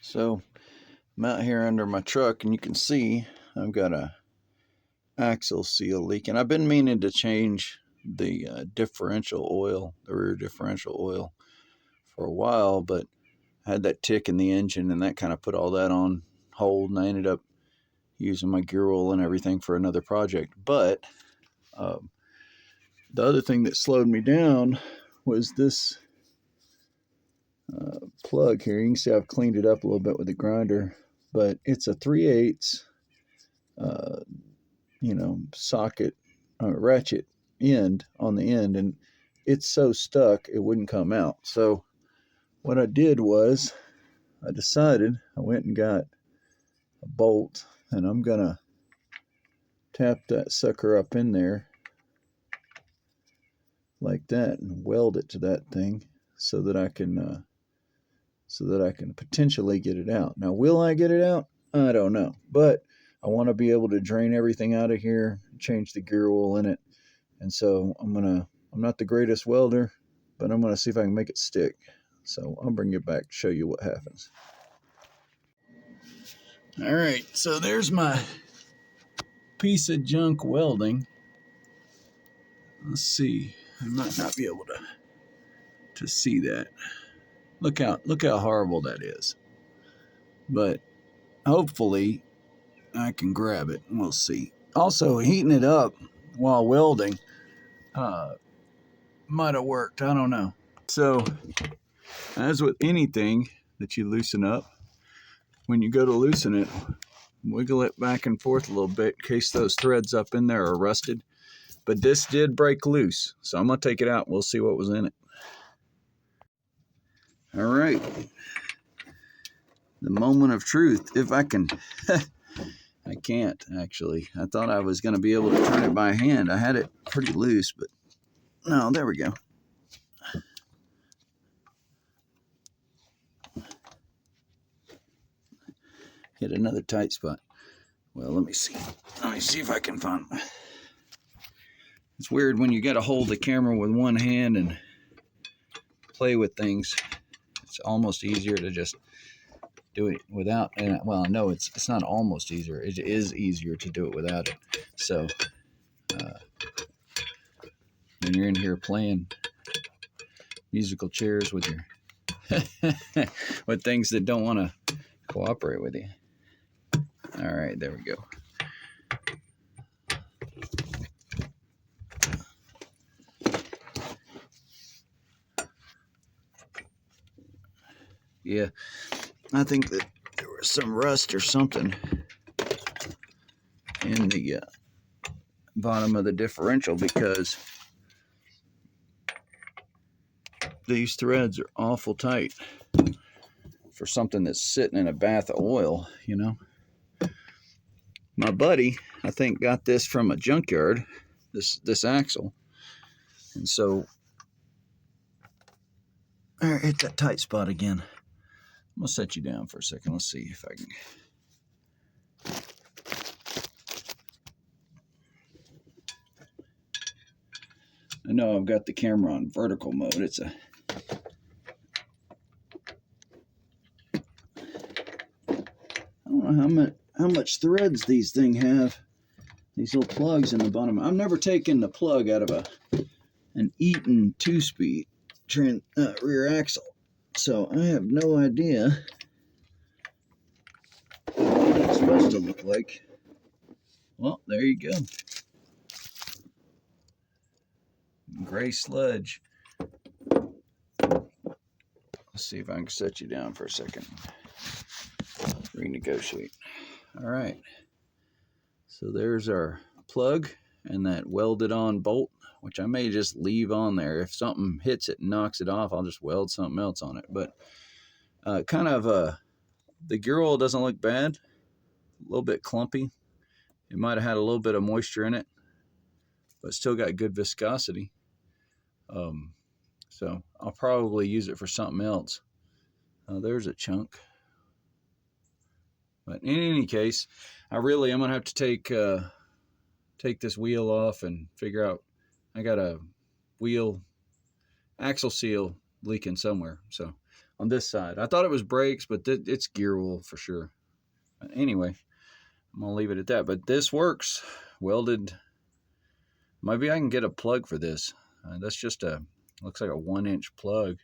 So I'm out here under my truck, and you can see I've got a axle seal leaking. I've been meaning to change the differential oil, the rear differential oil, for a while, but I had that tick in the engine, and that kind of put all that on hold, and I ended up using my gear oil and everything for another project. But the other thing that slowed me down was this plug here. You can see I've cleaned it up a little bit with the grinder, but it's a 3/8 socket ratchet end on the end, and it's so stuck it wouldn't come out. So what I did was I went and got a bolt, and I'm gonna tap that sucker up in there like that and weld it to that thing so that I can potentially get it out. Now, will I get it out? I don't know, but I want to be able to drain everything out of here, change the gear oil in it, and so I'm not the greatest welder, but I'm gonna see if I can make it stick. So I'll bring it back to show you what happens. All right, so there's my piece of junk welding. Let's see. I might not be able to see that. Look how horrible that is. But hopefully I can grab it, and we'll see. Also, heating it up while welding might have worked. I don't know. So, as with anything that you loosen up, when you go to loosen it, wiggle it back and forth a little bit in case those threads up in there are rusted. But this did break loose, so I'm going to take it out and we'll see what was in it. All right. The moment of truth, if I can. I can't, actually. I thought I was going to be able to turn it by hand. I had it pretty loose, but no, there we go. Hit another tight spot. Well, let me see. Let me see if I can find. It's weird when you got to hold the camera with one hand and play with things. It's almost easier to just do it without. And well, no, it's not almost easier. It is easier to do it without it. So when you're in here playing musical chairs with your with things that don't want to cooperate with you. All right, there we go. Yeah, I think that there was some rust or something in the bottom of the differential, because these threads are awful tight for something that's sitting in a bath of oil, you know. My buddy, I think, got this from a junkyard, this axle, and so all right, hit that tight spot again. I'm gonna set you down for a second. Let's see if I can. I know I've got the camera on vertical mode. It's a I don't know how much threads these things have. These little plugs in the bottom. I've never taken the plug out of an Eaton 2-speed rear axle, so I have no idea what it's supposed to look like. Well, there you go. Gray sludge. Let's see if I can set you down for a second. Renegotiate. All right. So there's our plug and that welded on bolt, which I may just leave on there. If something hits it and knocks it off, I'll just weld something else on it. But the gear oil doesn't look bad. A little bit clumpy. It might have had a little bit of moisture in it, but still got good viscosity. So I'll probably use it for something else. There's a chunk. But in any case, I'm gonna have to take this wheel off and figure out. I got a wheel axle seal leaking somewhere, so on this side. I thought it was brakes, but it's gear oil for sure. But anyway, I'm gonna leave it at that. But this works, welded. Maybe I can get a plug for this. That's just looks like a 1-inch plug.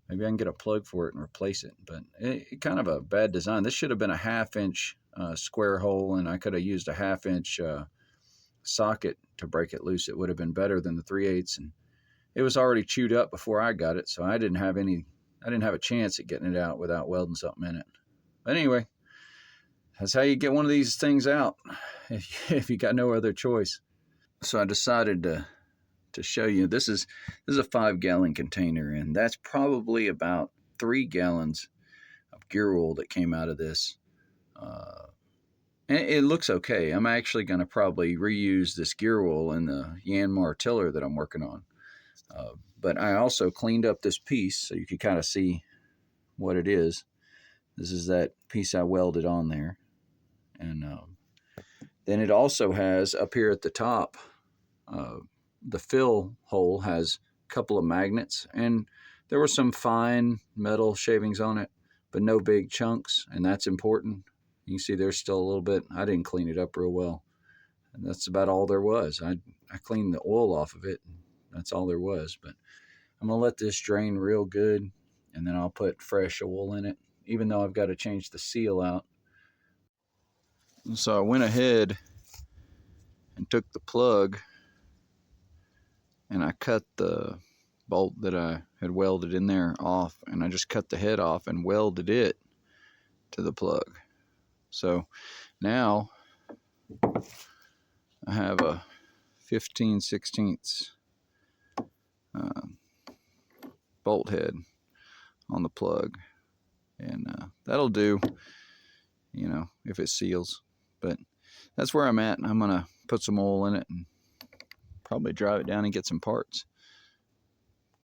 Maybe I can get a plug for it and replace it. But it kind of a bad design. This should have been a 1/2-inch square hole, and I could have used a 1/2-inch socket to break it loose. It would have been better than the 3/8. And it was already chewed up before I got it, so I didn't have a chance at getting it out without welding something in it. But anyway, that's how you get one of these things out if you got no other choice. So I decided to show you. This is a 5-gallon container, and that's probably about 3 gallons of gear oil that came out of this. And it looks okay. I'm actually going to probably reuse this gear oil in the Yanmar tiller that I'm working on. But I also cleaned up this piece so you can kind of see what it is. This is that piece I welded on there. And then it also has up here at the top, the fill hole has a couple of magnets, and there were some fine metal shavings on it, but no big chunks, and that's important. You can see there's still a little bit. I didn't clean it up real well, and that's about all there was. I cleaned the oil off of it, and that's all there was. But I'm gonna let this drain real good, and then I'll put fresh oil in it, even though I've got to change the seal out. So I went ahead and took the plug, and I cut the bolt that I had welded in there off, and I just cut the head off and welded it to the plug. So now I have a 15/16 bolt head on the plug, and that'll do, if it seals. But that's where I'm at. I'm gonna put some oil in it and probably drive it down and get some parts.